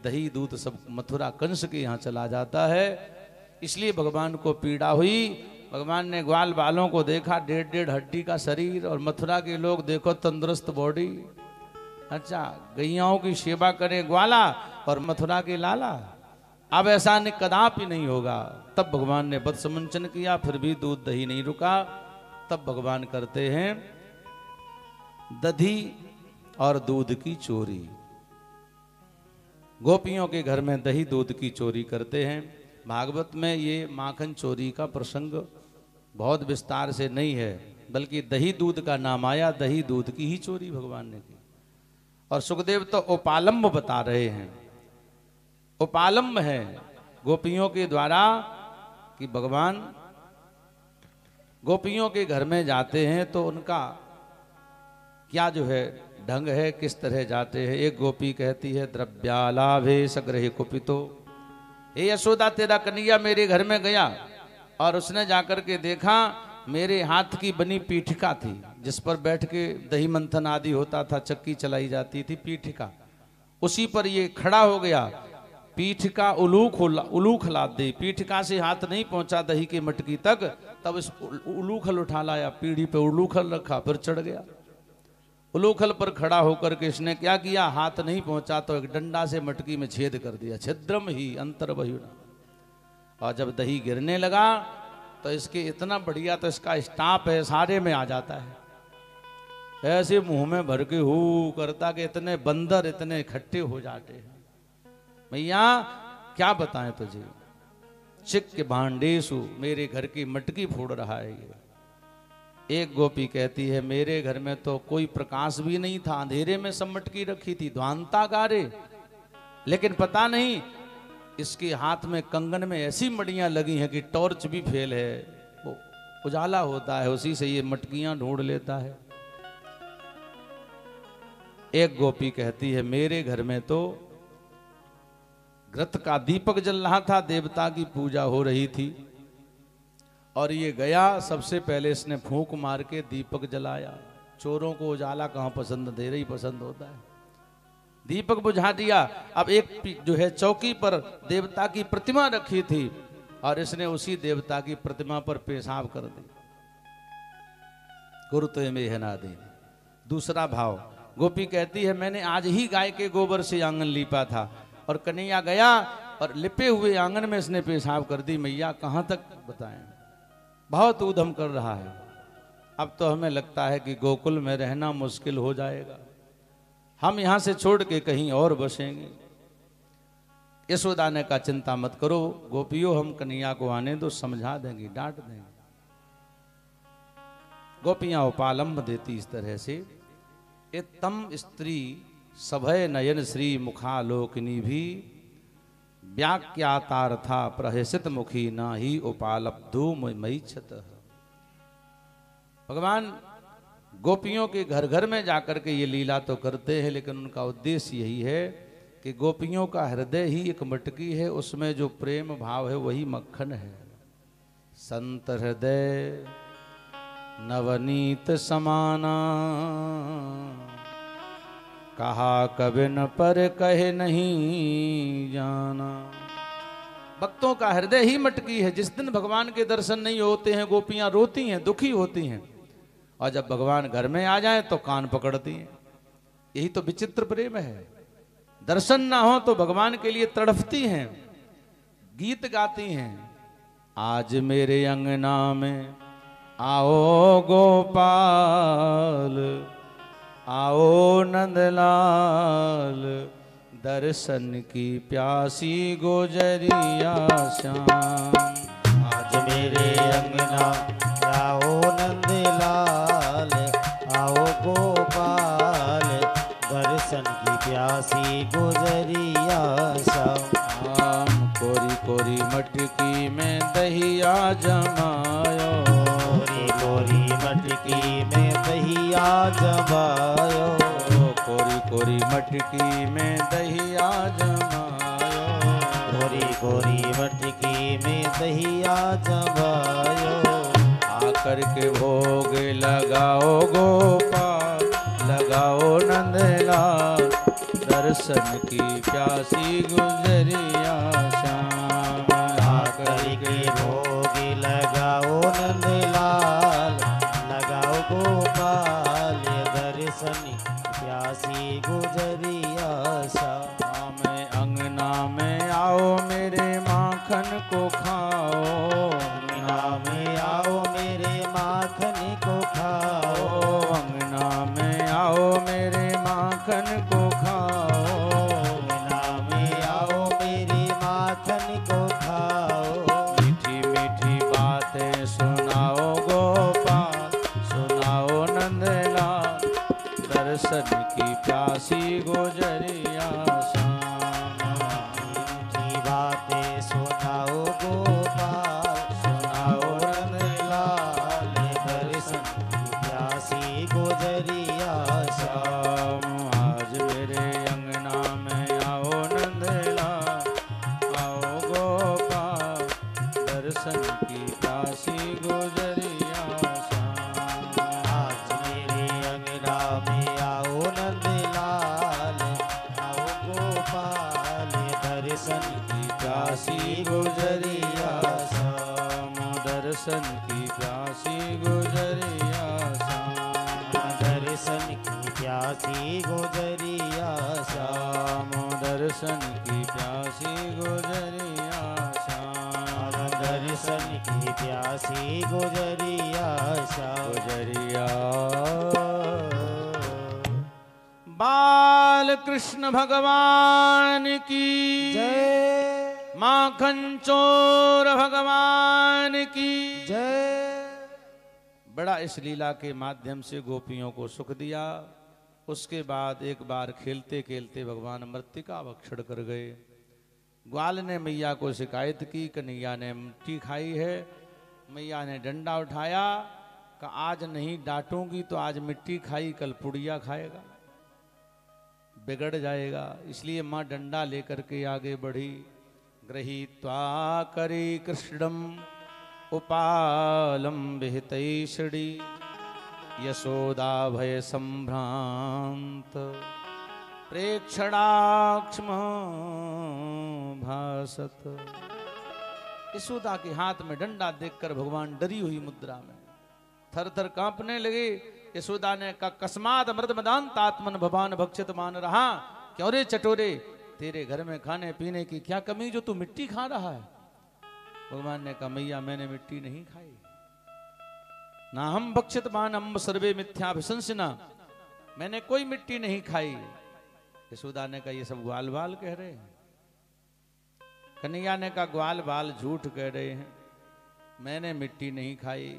दही दूध सब मथुरा कंस के यहाँ चला जाता है। इसलिए भगवान को पीड़ा हुई। भगवान ने ग्वाल बालों को देखा, 1.5 हड्डी का शरीर, और मथुरा के लोग देखो तंदुरुस्त बॉडी। अच्छा, गैयाओं की सेवा करें ग्वाला और मथुरा के लाला। अब ऐसा कदापि नहीं होगा। तब भगवान ने वध समंचन किया, फिर भी दूध दही नहीं रुका। तब भगवान करते हैं दधी और दूध की चोरी। गोपियों के घर में दही दूध की चोरी करते हैं। भागवत में ये माखन चोरी का प्रसंग बहुत विस्तार से नहीं है, बल्कि दही दूध का नाम आया, दही दूध की ही चोरी भगवान ने की। और सुखदेव तो उपालंब बता रहे हैं। उपालंब है गोपियों के द्वारा कि भगवान गोपियों के घर में जाते हैं तो उनका क्या जो है ढंग है, किस तरह जाते हैं। एक गोपी कहती है, द्रव्यालाभे सग्रहे कुपितो, हे यशोदा तेरा कन्हैया मेरे घर में गया और उसने जाकर के देखा मेरे हाथ की बनी पीठिका थी, जिस पर बैठ के दही मंथन आदि होता था, चक्की चलाई जाती थी पीठिका, उसी पर ये खड़ा हो गया। पीठिका उलूख लाद दी, पीठिका से हाथ नहीं पहुंचा दही के मटकी तक, तब इस उलूखल उठा लाया, पीढ़ी पे उलूखल रखा, फिर चढ़ गया। उलूखल पर खड़ा होकर के इसने क्या किया, हाथ नहीं पहुंचा तो एक डंडा से मटकी में छेद कर दिया, छिद्रम ही अंतर बहिना। और जब दही गिरने लगा तो इसके इतना बढ़िया तो इसका स्टाप है, सारे में आ जाता है, ऐसे मुंह में भर के हु करता कि इतने बंदर इतने इकट्ठे हो जाते हैं। भैया क्या बताएं तुझे, चिक के भांडेसु, मेरे घर की मटकी फोड़ रहा है ये। एक गोपी कहती है, मेरे घर में तो कोई प्रकाश भी नहीं था, अंधेरे में सब मटकी रखी थी, ध्वांतागारे, लेकिन पता नहीं इसके हाथ में कंगन में ऐसी मड़ियां लगी हैं कि टॉर्च भी फेल है, वो उजाला होता है, उसी से ये मटकियां ढूंढ लेता है। एक गोपी कहती है, मेरे घर में तो घृत का दीपक जल रहा था, देवता की पूजा हो रही थी, और ये गया सबसे पहले इसने फूंक मार के दीपक जलाया। चोरों को उजाला कहाँ पसंद, अंधेरा ही पसंद होता है। दीपक बुझा दिया। अब एक जो है चौकी पर देवता की प्रतिमा रखी थी और इसने उसी देवता की प्रतिमा पर पेशाब कर दी। गुरुत्व में है ना दे। दूसरा भाव, गोपी कहती है, मैंने आज ही गाय के गोबर से आंगन लीपा था और कन्हैया गया और लिपे हुए आंगन में इसने पेशाब कर दी। मैया कहाँ तक बताएं, बहुत ऊधम कर रहा है। अब तो हमें लगता है कि गोकुल में रहना मुश्किल हो जाएगा, हम यहां से छोड़ के कहीं और बसेंगे। यशोदा ने कहा, चिंता मत करो गोपियों, हम कन्हैया को आने दो, समझा देंगे, डांट देंगे। गोपियां उपालंब देती इस तरह से, तम स्त्री सभय नयन श्री मुखालोकनी भी व्याख्यातार्था प्रहसित मुखी ना ही उपालब्धो मई छत। भगवान गोपियों के घर घर में जाकर के ये लीला तो करते हैं, लेकिन उनका उद्देश्य यही है कि गोपियों का हृदय ही एक मटकी है, उसमें जो प्रेम भाव है वही मक्खन है। संत हृदय नवनीत समाना, कहा कबिन पर कहे नहीं जाना। भक्तों का हृदय ही मटकी है। जिस दिन भगवान के दर्शन नहीं होते हैं गोपियां रोती हैं, दुखी होती हैं, और जब भगवान घर में आ जाए तो कान पकड़ती हैं। यही तो विचित्र प्रेम है। दर्शन ना हो तो भगवान के लिए तड़फती हैं, गीत गाती हैं। आज मेरे अंगना में आओ गोपाल, आओ नंदलाल, दर्शन की प्यासी गोजरिया श्याम। आज मेरे अंगना आओ नंदलाल, आओ गोपाल, दर्शन की प्यासी गुजरिया श्याम। कोरी कोरी मटकी में दहिया जमायो, कोरी कोरी मटकी में दहिया जमायो, कोरी कोरी मटकी में दहिया जमायो, कोरी कोरी मटकी में दहिया जमायो। आकर के भोग लगाओ गोपाल, लगाओ नंदलाल, दर्शन की प्यासी गुजरिया श्याम। आकर के भोग लगाओ नंदलाल, लगाओ गोपाल, दर्शन प्यासी गुजरिया श्याम। अंगना में आओ मेरे माखन को खाओ, अंगना में आओ मेरे माखन को खाओ, अंगना में आओ मेरे माखन को खाओ, अंगना में आओ मेरे माखन को खाओ। मीठी मीठी बातें सुनाओ गोपाल, सुनाओ नंदलाल, दर्शन की प्यासी गुजरिया श्याम। मीठी बातें सुनाओ गोपाल, सुनाओ नंदलाल, दर्शन की प्यासी गुजरिया श्याम। आज मेरे अंगना में आओ नंदलाल, आओ गोपाल, दर्शन की प्यासी गुजरिया श्याम। आज मेरे अंगना में आओ नंदलाल, आओ गोपाल, दर्शन की प्यासी गुजरिया श्याम। दर्शन की प्यासी गुजरिया श्याम। दर्शन की प्यासी गुजरिया श्याम। दर्शन की प्यासी गुजरिया श्याम। दर्शन की प्यासी गुजरिया श्याम। गुजरिया बाल कृष्ण भगवान की जय, माखन चोर भगवान की जय। बड़ा इस लीला के माध्यम से गोपियों को सुख दिया। उसके बाद एक बार खेलते खेलते भगवान मृत्तिका भक्षण कर गए। ग्वाल ने मैया को शिकायत की, कन्हैया ने मिट्टी खाई है। मैया ने डंडा उठाया, कहा आज नहीं डांटूंगी तो आज मिट्टी खाई कल पुड़िया खाएगा, बिगड़ जाएगा। इसलिए माँ डंडा लेकर के आगे बढ़ी। गृहीत्वा करी कृष्णम उपालम विहितैषणी, यशोदा भय संभ्रांत प्रेक्षणाक्ष्म भासत। यशोदा के हाथ में डंडा देखकर भगवान डरी हुई मुद्रा में थर थर कांपने लगे। यशोदा ने कहा कस्मात अमृत मदांत आत्मन भवान भक्षित मान रहा। क्यों रे चटोरे, तेरे घर में खाने पीने की क्या कमी जो तू मिट्टी खा रहा है। भगवान ने कहा मैया मैंने मिट्टी नहीं खाई, ना हम भक्षित मान अम्ब सर्वे मिथ्याभिशंसना, मैंने कोई मिट्टी नहीं खाई। यशोदा ने कहा ये सब ग्वाल बाल कह रहे हैं। कन्हैया ने कहा ग्वाल बाल झूठ कह रहे हैं, मैंने मिट्टी नहीं खाई।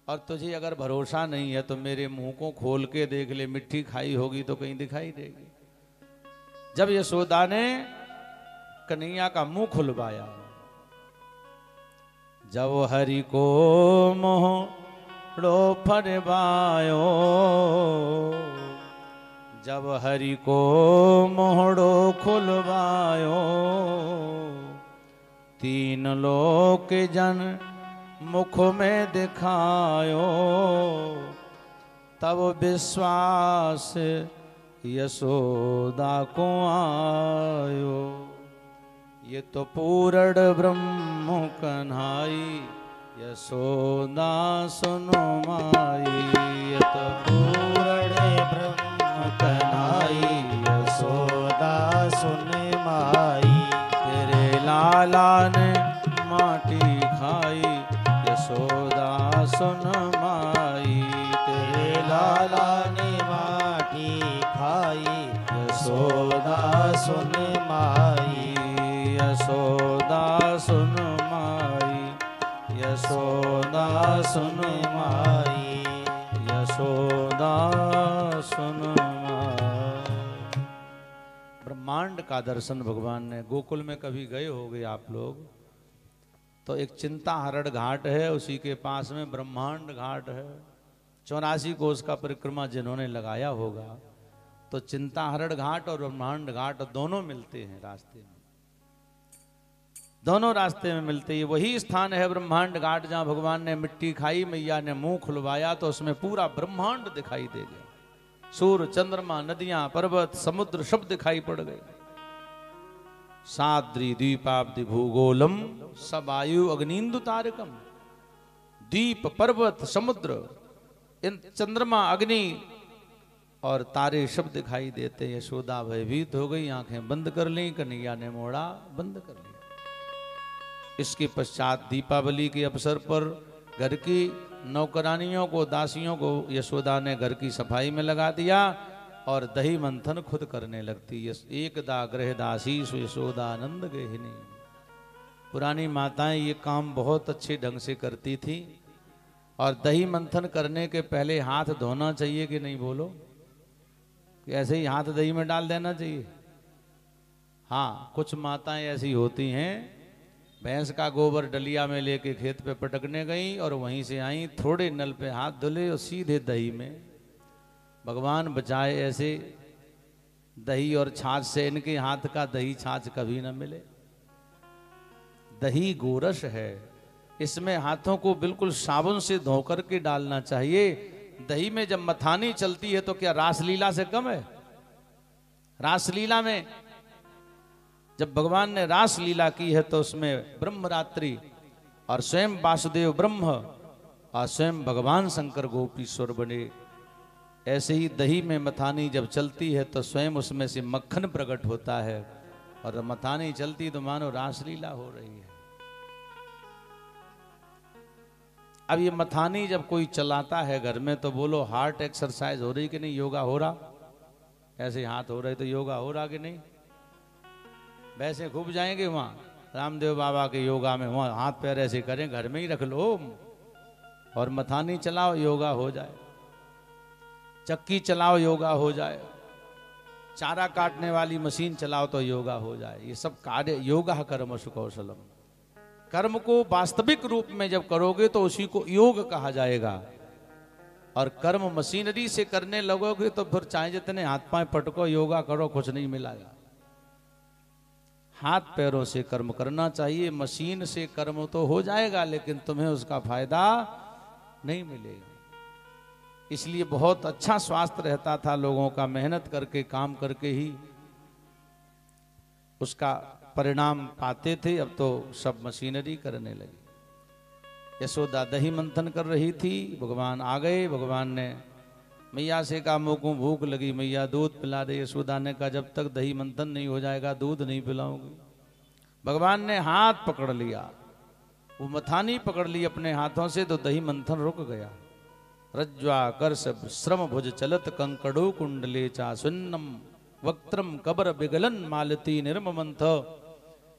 और तुझे अगर भरोसा नहीं है तो मेरे मुंह को खोल के देख ले, मिट्टी खाई होगी तो कहीं दिखाई देगी। जब यशोदा ने कन्हैया का मुंह खुलवाया, जब हरि को मोहड़ो फरवायो, जब हरि को मोहड़ो खुलवायो, तीन लोक जन मुख में दिखायो, तब विश्वास यशोदा को आयो। ये तो पूर्ण ब्रह्म कन्हाई, यशोदा सुनो माई। ये तो पूर्ण ब्रह्म कन्हाई, यशोदा सुन माई। तेरे लाला ने माटी खाई, यशोदा सुन माई। तेरे लाला ने माटी खाई, यशोदा सुन माई। यशोदा सुन माई, यशोदा सुन माई, यशोदा सुन माई। ब्रह्मांड का दर्शन भगवान ने, गोकुल में कभी गए होगे आप लोग तो एक चिंता हरण घाट है, उसी के पास में ब्रह्मांड घाट है। 84 कोस का परिक्रमा जिन्होंने लगाया होगा तो चिंता हरण घाट और ब्रह्मांड घाट दोनों मिलते हैं रास्ते में, दोनों रास्ते में मिलते हैं। वही स्थान है ब्रह्मांड घाट जहां भगवान ने मिट्टी खाई, मैया ने मुंह खुलवाया तो उसमें पूरा ब्रह्मांड दिखाई दे गया। सूर्य, चंद्रमा, नदियां, पर्वत, समुद्र सब दिखाई पड़ गए। साद्री द्वीपाब्दि भूगोलम सवायु अग्निंदु तारकम। द्वीप, पर्वत, समुद्र, इन चंद्रमा, अग्नि और तारे सब दिखाई देते। यशोदा भयभीत हो गई, आंखें बंद कर ली। कन्हैया ने मोड़ा बंद कर लिया। इसके पश्चात दीपावली के अवसर पर घर की नौकरानियों को, दासियों को यशोदा ने घर की सफाई में लगा दिया और दही मंथन खुद करने लगती। एकदा गृह दासी यशोदानंद गेहिनी। पुरानी माताएं ये काम बहुत अच्छे ढंग से करती थी। और दही मंथन करने के पहले हाथ धोना चाहिए कि नहीं, बोलो? कि ऐसे ही हाथ दही में डाल देना चाहिए? हाँ, कुछ माताएं ऐसी होती हैं, भैंस का गोबर डलिया में लेके खेत पे पटकने गई और वहीं से आई, थोड़े नल पे हाथ धुले और सीधे दही में। भगवान बचाए ऐसे दही और छाछ से, इनके हाथ का दही छाछ कभी न मिले। दही गोरस है, इसमें हाथों को बिल्कुल साबुन से धो करके डालना चाहिए। दही में जब मथानी चलती है तो क्या रासलीला से कम है? रासलीला में जब भगवान ने रास लीला की है तो उसमें ब्रह्मरात्रि और स्वयं वासुदेव ब्रह्म और स्वयं भगवान शंकर गोपीश्वर बने। ऐसे ही दही में मथानी जब चलती है तो स्वयं उसमें से मक्खन प्रकट होता है और मथानी चलती तो मानो रासलीला हो रही है। अब ये मथानी जब कोई चलाता है घर में तो बोलो हार्ट एक्सरसाइज हो रही कि नहीं, योगा हो रहा? ऐसे हाथ हो रहे तो योगा हो रहा कि नहीं? वैसे खूब जाएंगे वहाँ रामदेव बाबा के योगा में, वहाँ हाथ पैर ऐसे करें, घर में ही रख लो और मथानी चलाओ, योगा हो जाए। चक्की चलाओ, योगा हो जाए। चारा काटने वाली मशीन चलाओ तो योगा हो जाए। ये सब कार्य योगा कर्मसु कौशलम। कर्म को वास्तविक रूप में जब करोगे तो उसी को योग कहा जाएगा। और कर्म मशीनरी से करने लगोगे तो फिर चाहे जितने हाथ पांव पटको, योगा करो, कुछ नहीं मिलेगा। हाथ पैरों से कर्म करना चाहिए। मशीन से कर्म तो हो जाएगा लेकिन तुम्हें उसका फायदा नहीं मिलेगा। इसलिए बहुत अच्छा स्वास्थ्य रहता था लोगों का, मेहनत करके काम करके ही उसका परिणाम पाते थे। अब तो सब मशीनरी करने लगी। यशोदा दही मंथन कर रही थी, भगवान आ गए। भगवान ने मैया से कहा मुँह को भूख लगी, मैया दूध पिला दे। यशोदा ने कहा जब तक दही मंथन नहीं हो जाएगा दूध नहीं पिलाऊंगी। भगवान ने हाथ पकड़ लिया, वो मथानी पकड़ ली अपने हाथों से, तो दही मंथन रुक गया। रज्ज्वा कर्ष श्रम भुज चलत कंकड़ो कुंडले चा सुन्नम वक्त्रम कबर बिगलन मालती निर्ममंथ।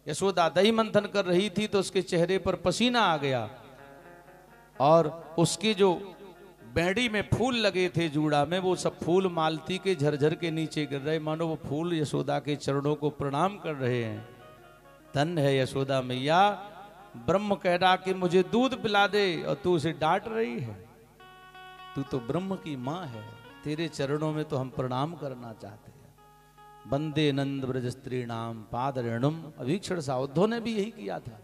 यशोदा दही मंथन कर रही थी तो उसके चेहरे पर पसीना आ गया और उसकी जो बेड़ी में फूल लगे थे जूड़ा में, वो सब फूल मालती के झरझर के नीचे गिर रहे, मानो वो फूल यशोदा के चरणों को प्रणाम कर रहे हैं। धन है यशोदा मैया, ब्रह्म कह रहा कि मुझे दूध पिला दे और तू उसे डांट रही है। तू तो ब्रह्म की माँ है, तेरे चरणों में तो हम प्रणाम करना चाहते हैं। वंदे नंद ब्रज स्त्री नाम पाद रेणुम। अभीक्षण साउद्धों ने भी यही किया था।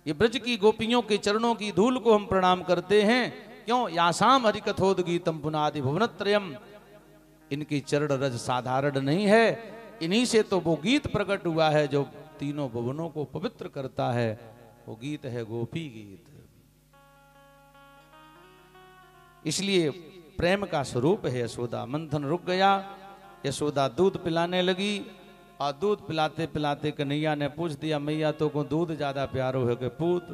ये ब्रज की गोपियों के चरणों की धूल को हम प्रणाम करते हैं। क्यों? यासाम हरिकथोदगीतम पुनादि भुवनत्रयम। इनकी चरण रज साधारण नहीं है, इन्हीं से तो वो गीत प्रकट हुआ है जो तीनों भुवनों को पवित्र करता है। वो गीत है गोपी गीत। इसलिए प्रेम का स्वरूप है यशोदा। मंथन रुक गया, यशोदा दूध पिलाने लगी और दूध पिलाते पिलाते कन्हैया ने पूछ दिया मैया तो को दूध ज्यादा प्यारो है कि पूत?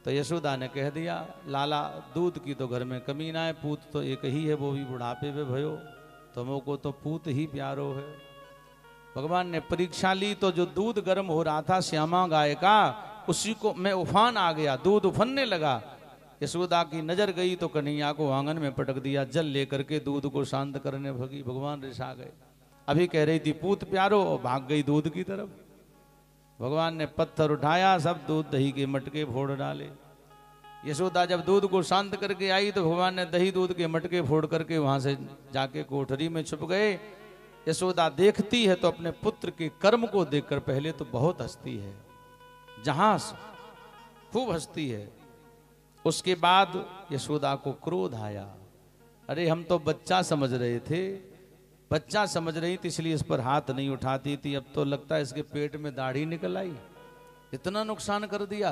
तो यशोदा ने कह दिया लाला दूध की तो घर में कमी ना है, पूत तो एक ही है, वो भी बुढ़ापे में भयो, तुमको तो पूत ही प्यारो है। भगवान ने परीक्षा ली तो जो दूध गर्म हो रहा था श्यामा गाय का, उसी को में उफान आ गया, दूध उफनने लगा। यशोदा की नजर गई तो कन्हैया को आंगन में पटक दिया, जल लेकर के दूध को शांत करने भगी। भगवान रिसा गए। अभी कह रही थी पूत प्यारो और भाग गई दूध की तरफ। भगवान ने पत्थर उठाया, सब दूध दही के मटके फोड़ डाले। यशोदा जब दूध को शांत करके आई तो भगवान ने दही दूध के मटके फोड़ करके वहां से जाके कोठरी में छुप गए। यशोदा देखती है तो अपने पुत्र के कर्म को देखकर पहले तो बहुत हंसती है, जहां खूब हंसती है। उसके बाद यशोदा को क्रोध आया, अरे हम तो बच्चा समझ रहे थे, बच्चा समझ रही थी इसलिए इस पर हाथ नहीं उठाती थी। अब तो लगता है इसके पेट में दाढ़ी निकल आई, इतना नुकसान कर दिया।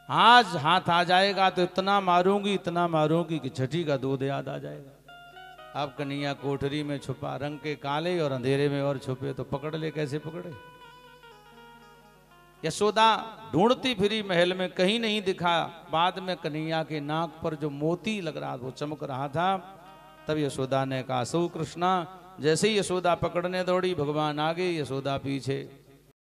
आज हाथ आ जाएगा तो इतना मारूंगी कि छठी का दूध याद आ जाएगा। अब कन्हैया कोठरी में छुपा, रंग के काले और अंधेरे में और छुपे, तो पकड़ ले, कैसे पकड़े। यशोदा ढूंढती फिरी महल में, कहीं नहीं दिखा। बाद में कन्हैया के नाक पर जो मोती लग रहा वो चमक रहा था, तब यशोदा ने कहा, सो कृष्णा। जैसे ही यशोदा पकड़ने दौड़ी, भगवान आगे, यशोदा पीछे।